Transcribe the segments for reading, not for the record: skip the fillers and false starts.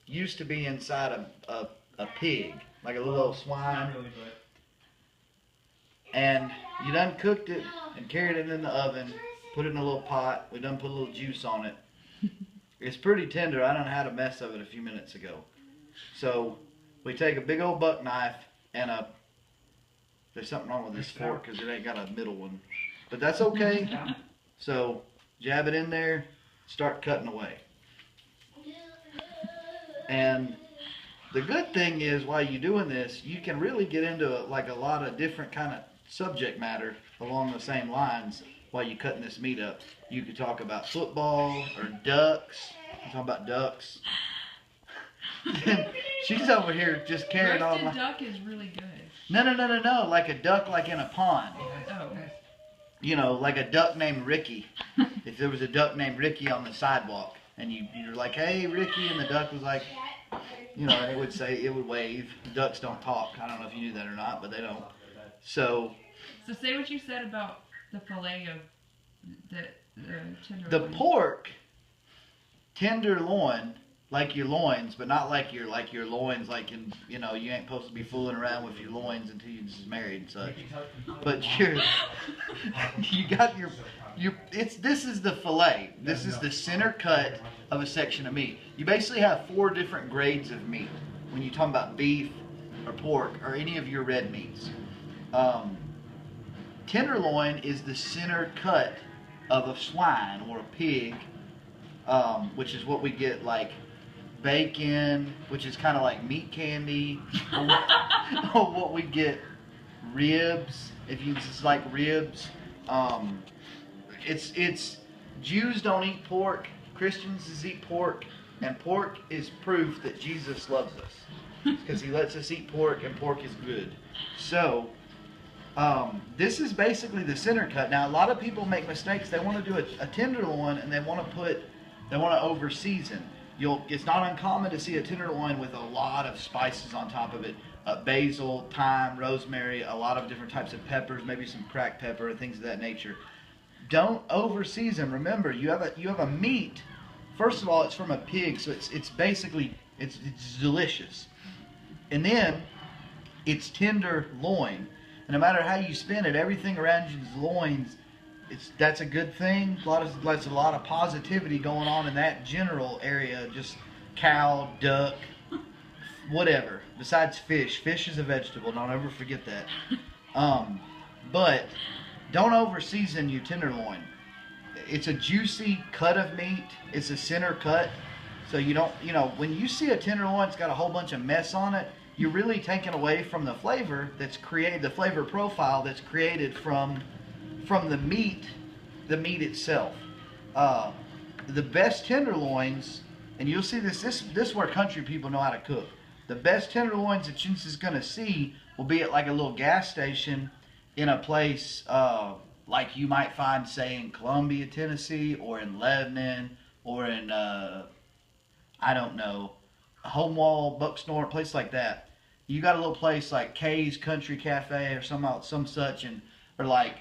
used to be inside a pig, like a little swine. And you done cooked it and carried it in the oven, put it in a little pot. We done put a little juice on it. It's pretty tender. I done had a mess of it a few minutes ago. So we take a big old buck knife and there's something wrong with this fork because it ain't got a middle one. But that's okay. So jab it in there, start cutting away. And the good thing is while you're doing this, you can really get into like a lot of different kind of subject matter along the same lines while you're cutting this meat up. You could talk about football or ducks. You talk about ducks. She's over here just carrying on. Roasted duck is really good. No. Like a duck like in a pond. Oh. You know, like a duck named Ricky. If there was a duck named Ricky on the sidewalk and you're like, hey, Ricky, and the duck was like, you know, and it would wave. Ducks don't talk. I don't know if you knew that or not, but they don't. So say what you said about the fillet of the tenderloin. The pork, tenderloin, like your loins, but not like your loins, like in, you know, you ain't supposed to be fooling around with your loins until you're just married and such. But you got your this is the fillet. This is the center cut of a section of meat. You basically have 4 different grades of meat when you're talking about beef or pork or any of your red meats. Tenderloin is the center cut of a swine or a pig, which is what we get like bacon, which is kind of like meat candy, or what we get ribs, if you just like ribs. It's Jews don't eat pork, Christians eat pork, and pork is proof that Jesus loves us because he lets us eat pork, and pork is good. So this is basically the center cut. Now a lot of people make mistakes. They want to do a tenderloin and they want to over season. It's not uncommon to see a tenderloin with a lot of spices on top of it. Basil, thyme, rosemary, a lot of different types of peppers, maybe some cracked pepper and things of that nature. Don't over season. Remember, you have a meat. First of all, it's from a pig, so it's basically it's delicious. And then it's tenderloin. And no matter how you spin it, everything around your loins, that's a good thing. There's a lot of positivity going on in that general area. Just cow, duck, whatever. Besides fish. Fish is a vegetable. Don't ever forget that. But don't over season your tenderloin. It's a juicy cut of meat. It's a center cut. So you don't, when you see a tenderloin, it's got a whole bunch of mess on it. You're really taking away from the flavor that's created, the flavor profile that's created from the meat itself. The best tenderloins, and you'll see this is where country people know how to cook. The best tenderloins that you is going to see will be at like a little gas station in a place like you might find, say, in Columbia, Tennessee, or in Lebanon, or in, I don't know, Homewall, Bucksnort, a place like that. You got a little place like Kay's Country Cafe or some such, or like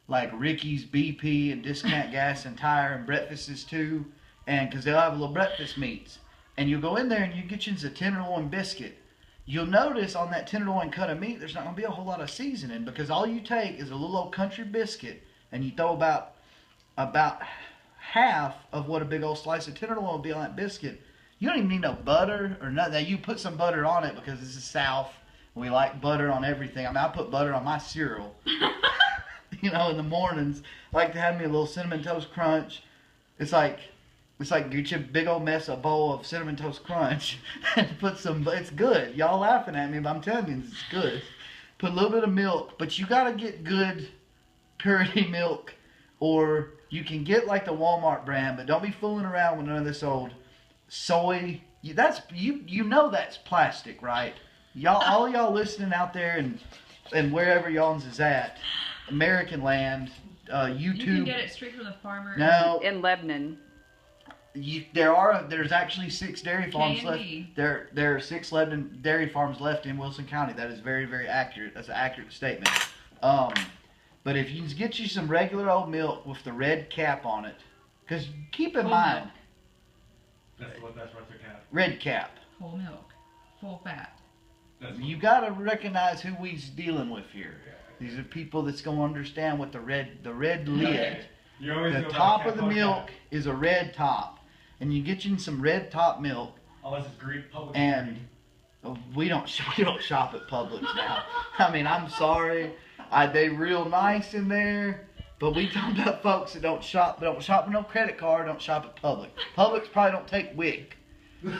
Ricky's BP and Discount Gas and Tire and Breakfasts too, and because they'll have little breakfast meats. And you'll go in there and you get you a tenderloin biscuit. You'll notice on that tenderloin cut of meat, there's not going to be a whole lot of seasoning because all you take is a little old country biscuit and you throw about half of what a big old slice of tenderloin will be on that biscuit. You don't even need no butter or nothing. Now, you put some butter on it because this is South. We like butter on everything. I mean, I put butter on my cereal. In the mornings, I like to have me a little Cinnamon Toast Crunch. It's like get you a big old bowl of Cinnamon Toast Crunch and put some, it's good. Y'all laughing at me, but I'm telling you, it's good. Put a little bit of milk, but you got to get good purity milk, or you can get like the Walmart brand, but don't be fooling around with none of this old soy. That's plastic, right? Y'all, all y'all listening out there and wherever y'all's is at, American land, YouTube. You can get it straight from the farmer. No, in Lebanon. There's actually 6 dairy farms left. K&D. There are 6 Lebanon dairy farms left in Wilson County. That is very, very accurate. That's an accurate statement. But if you get you some regular old milk with the red cap on it, because keep in mind, That's what's the cap. red cap. whole milk, full fat. You gotta recognize who we's dealing with here. These are people that's gonna understand what the red lid. The top of the milk is a red top, and you get you some red top milk. Unless it's green, Publix. And we don't shop at Publix now. I mean, I'm sorry, they real nice in there, but we talking about folks that don't shop with no credit card, don't shop at Publix. Publix probably don't take WIC.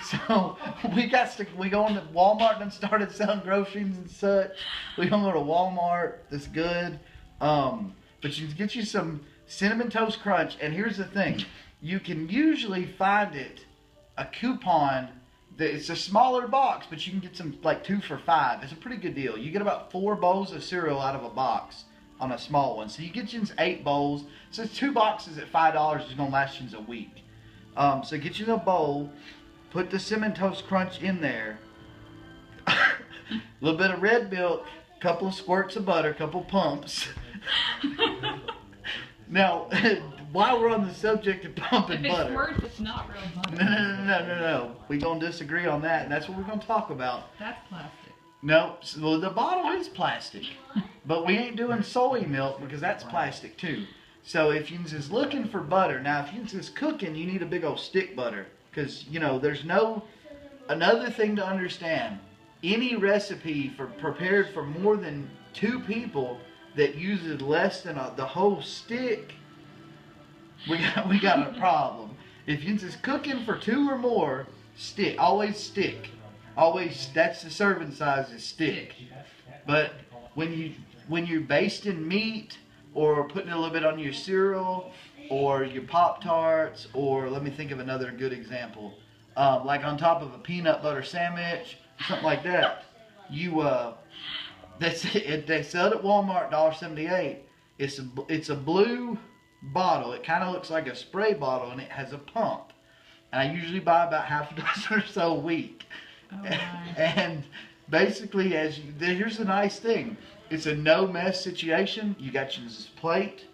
So we go into Walmart and started selling groceries and such. We gonna go to Walmart. That's good. But you can get you some Cinnamon Toast Crunch, and here's the thing: you can usually find it a coupon. It's a smaller box, but you can get some like 2 for $5. It's a pretty good deal. You get about 4 bowls of cereal out of a box on a small one. So you get you 8 bowls. So it's 2 boxes at $5. It's gonna last you a week. So get you a bowl. Put the Cinnamon Toast Crunch in there. A little bit of red milk, a couple of squirts of butter, a couple of pumps. Now, while we're on the subject of pumping butter. If it squirts, it's not real butter. No. We're going to disagree on that, and that's what we're going to talk about. That's plastic. No, well, the bottle is plastic. But we ain't doing soy milk because that's plastic too. So if you're just looking for butter, now if you're just cooking, you need a big old stick butter. Because, you know, there's another thing to understand. Any recipe prepared for more than 2 people that uses less than the whole stick, we got a problem. If you're just cooking for 2 or more, stick. Always stick. Always, that's the serving size is stick. But when you're basting meat or putting a little bit on your cereal, or your Pop-Tarts, or let me think of another good example. Like on top of a peanut butter sandwich, something like that. They sell it at Walmart, $1.78. It's a blue bottle. It kind of looks like a spray bottle, and it has a pump. And I usually buy about half a dozen or so a week. Oh, and basically, here's the nice thing. It's a no mess situation. You got your plate.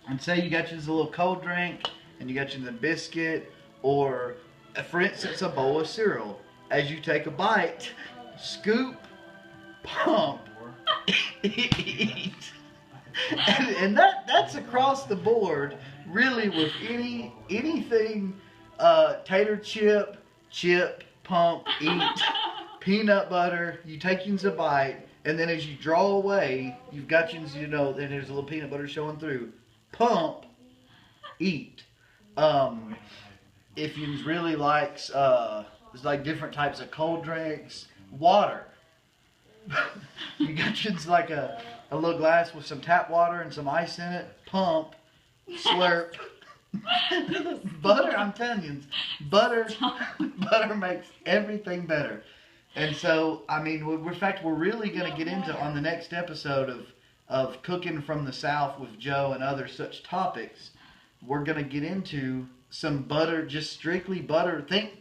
And say you got you a little cold drink, and you got you the biscuit, or for instance, a bowl of cereal. As you take a bite, scoop, pump, eat. And that's across the board, really, with anything, tater chip, pump, eat, peanut butter. You take you a bite, and then as you draw away, you've got you know, then there's a little peanut butter showing through. Pump, eat. If you really likes, there's like different types of cold drinks, water. You got you like a little glass with some tap water and some ice in it. Pump, slurp. Butter, I'm telling you, butter makes everything better. And so, I mean, in fact, we're really going to get into on the next episode of Cooking from the South with Joe and other such topics. We're going to get into some butter, just strictly butter. Think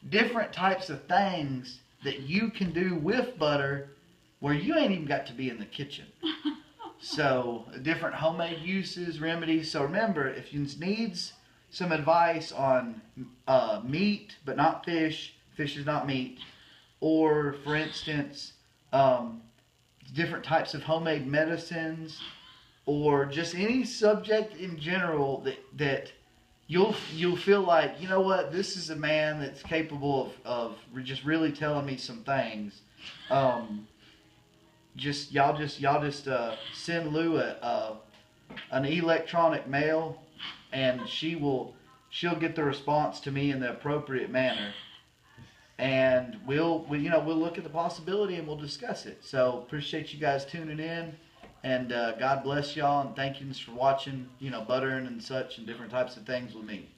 different types of things that you can do with butter where you ain't even got to be in the kitchen. So, different homemade uses, remedies. So remember, if you needs some advice on meat, but not fish, fish is not meat, or, for instance, different types of homemade medicines, or just any subject in general that you'll feel like, you know what, this is a man that's capable of just really telling me some things. Y'all just send Lou an electronic mail, and she'll get the response to me in the appropriate manner. And we'll look at the possibility and we'll discuss it. So appreciate you guys tuning in, and God bless y'all, and thank you for watching, buttering and such and different types of things with me.